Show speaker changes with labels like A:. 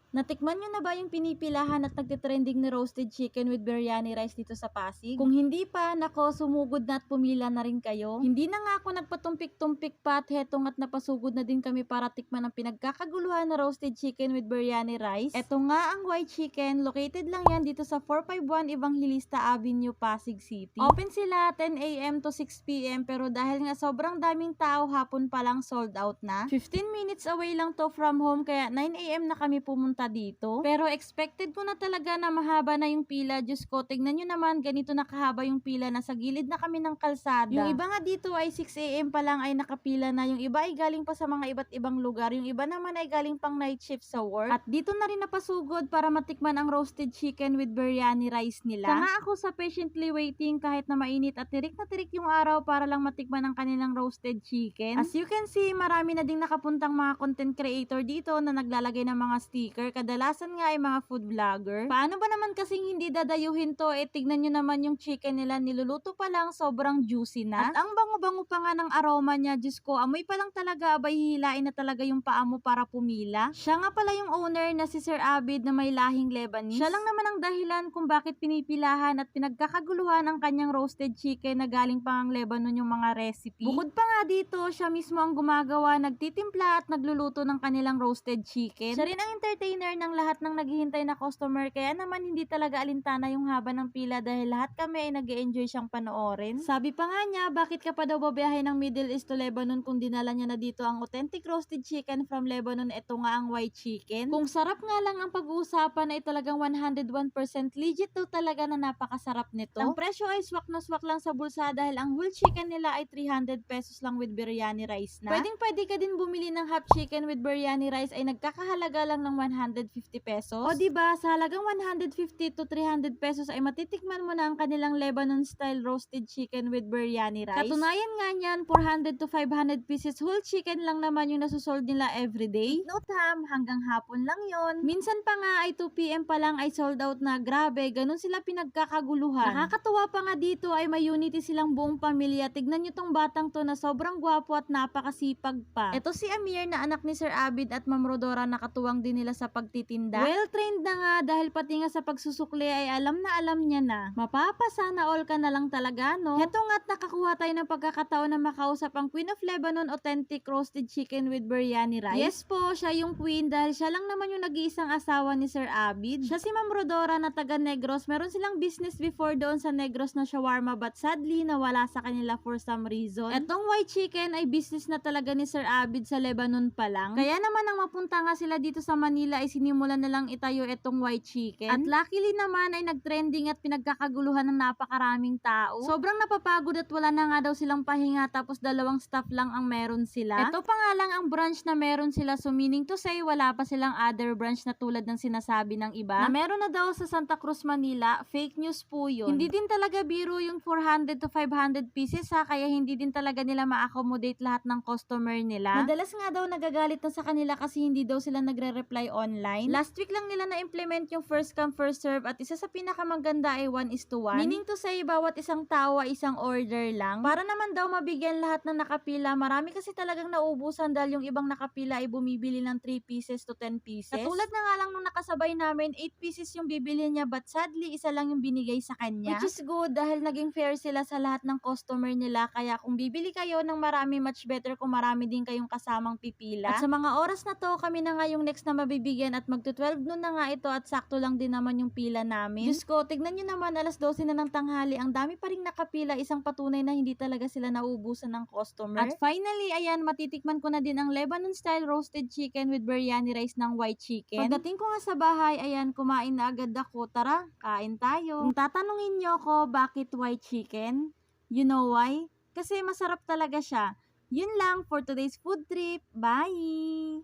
A: Natikman nyo na ba yung pinipilahan at nagtitrending na roasted chicken with biryani rice dito sa Pasig? Kung hindi pa, nako, sumugod na at pumila na rin kayo. Hindi na nga ako nagpatumpik-tumpik pa at hetong at napasugod na din kami para tikman ang pinagkakaguluhan na roasted chicken with biryani rice. Eto nga ang white chicken, located lang yan dito sa 451 Evangelista Avenue, Pasig City. Open sila 10 a.m. to 6 p.m. pero dahil nga sobrang daming tao, hapon pa lang sold out na. 15 minutes away lang to from home kaya 9 a.m. na kami pumunta dito. Pero expected ko na talaga na mahaba na yung pila. Diyos ko, tignan nyo naman, ganito nakahaba yung pila. Nasa gilid na kami ng kalsada. Yung iba nga dito ay 6 a.m. pa lang ay nakapila na. Yung iba ay galing pa sa mga iba't ibang lugar. Yung iba naman ay galing pang night shift sa work. At dito na rin napasugod para matikman ang roasted chicken with biryani rice nila. Sanga ako sa patiently waiting kahit na mainit at tirik na tirik yung araw para lang matikman ang kanilang roasted chicken. As you can see, marami na ding nakapuntang mga content creator dito na naglalagay ng mga sticker. Kadalasan nga ay mga food vlogger. Paano ba naman kasing hindi dadayuhin to? Tignan nyo naman yung chicken nila, niluluto pa lang, sobrang juicy na. At ang bango-bango pa nga ng aroma niya, Diyos ko, amoy pa lang talaga, abay hihilain na talaga yung paa mo para pumila. Siya nga pala yung owner na si Sir Abid na may lahing Lebanese. Siya lang naman ang dahilan kung bakit pinipilahan at pinagkakaguluhan ang kanyang roasted chicken na galing pa ang Lebanon yung mga recipe. Bukod pa nga dito, siya mismo ang gumagawa, nagtitimpla at nagluluto ng kanilang roasted chicken. Siya rin ang entertainer ng lahat ng naghihintay na customer, kaya naman hindi talaga alintana yung haba ng pila dahil lahat kami ay nag-e-enjoy siyang panoorin. Sabi pa nga niya, bakit ka pa daw babiyahe ng Middle East to Lebanon kung dinala niya na dito ang authentic roasted chicken from Lebanon. Ito nga ang white chicken. Kung sarap nga lang ang pag-uusapan ay talagang 101% legit daw talaga na napakasarap nito. Ang presyo ay swak na swak lang sa bulsa dahil ang whole chicken nila ay 300 pesos lang with biryani rice na. Pwede ka din bumili ng half chicken with biryani rice ay nagkakahalaga lang ng 150 pesos. O diba, sa halagang 150 to 300 pesos ay matitikman mo na ang kanilang Lebanon style roasted chicken with biryani rice. Katunayan nga niyan, 400 to 500 pieces whole chicken lang naman yung nasusold nila everyday. No time, hanggang hapon lang yon. Minsan pa nga ay 2 p.m. pa lang ay sold out na. Grabe, ganun sila pinagkakaguluhan. Nakakatuwa pa nga dito ay may unity silang buong pamilya. Tignan nyo tong batang to na sobrang gwapo at napakasipag pa. Ito si Amir na anak ni Sir Abid at Ma'am Rodora, nakatuwang din nila sa pagtitinda. Well-trained na nga dahil pati nga sa pagsusukli ay alam na alam niya na. Mapapasana all ka na lang talaga, no? Heto nga't nakakuha tayo ng pagkakataon na makausap ang Queen of Lebanon authentic roasted chicken with biryani rice. Yes po, siya yung queen dahil siya lang naman yung nag-iisang asawa ni Sir Abid. Siya si Ma'am Rodora na taga Negros. Meron silang business before doon sa Negros na shawarma but sadly nawala sa kanila for some reason. Etong white chicken ay business na talaga ni Sir Abid sa Lebanon pa lang. Kaya naman nang mapunta nga sila dito sa Manila ay sinimulan na lang itayo etong white chicken. At luckily naman ay nagtrending at pinagkakaguluhan ng napakaraming tao. Sobrang napapagod at wala na nga daw silang pahinga tapos 2 staff lang ang meron sila. Ito pa nga lang ang branch na meron sila, so meaning to say wala pa silang other branch na tulad ng sinasabi ng iba. Na meron na daw sa Santa Cruz, Manila. Fake news po yun. Hindi din talaga biro yung 400 to 500 pieces ha, kaya hindi din talaga nila ma-accommodate lahat ng customer nila. Madalas nga daw nagagalit na sa kanila kasi hindi daw sila nagre-reply online. Last week lang nila na-implement yung first come first serve at isa sa pinakamaganda ay 1:1. Meaning to say bawat isang tao ay isang order lang. Para naman daw mabigyan lahat ng nakapila. Marami kasi talagang nauubusan dahil yung ibang nakapila ay bumibili ng 3 pieces to 10 pieces. Katulad na nga lang nung nakasabay namin, 8 pieces yung bibili niya but sadly isa lang yung binigay sa kanya. Which is good dahil naging fair sila sa lahat ng customer nila. Kaya kung bibili kayo ng marami, much better kung marami din kayong kasamang pipila. At sa mga oras na to, kami na nga yung next na mabibigyan at magto-12 noon na nga ito at sakto lang din naman yung pila namin. Diyos ko, tignan nyo naman, alas 12 na ng tanghali, ang dami pa ring nakapila, isang patunay na hindi talaga sila nauubusan ng customer. At finally, ayan, matitikman ko na din ang Lebanon style roasted chicken with biryani rice ng white chicken. Pagdating ko nga sa bahay, ayan, kumain na agad ako. Tara, kain tayo. Kung tatanungin nyo ko bakit white chicken, you know why? Kasi masarap talaga siya. Yun lang for today's food trip. Bye!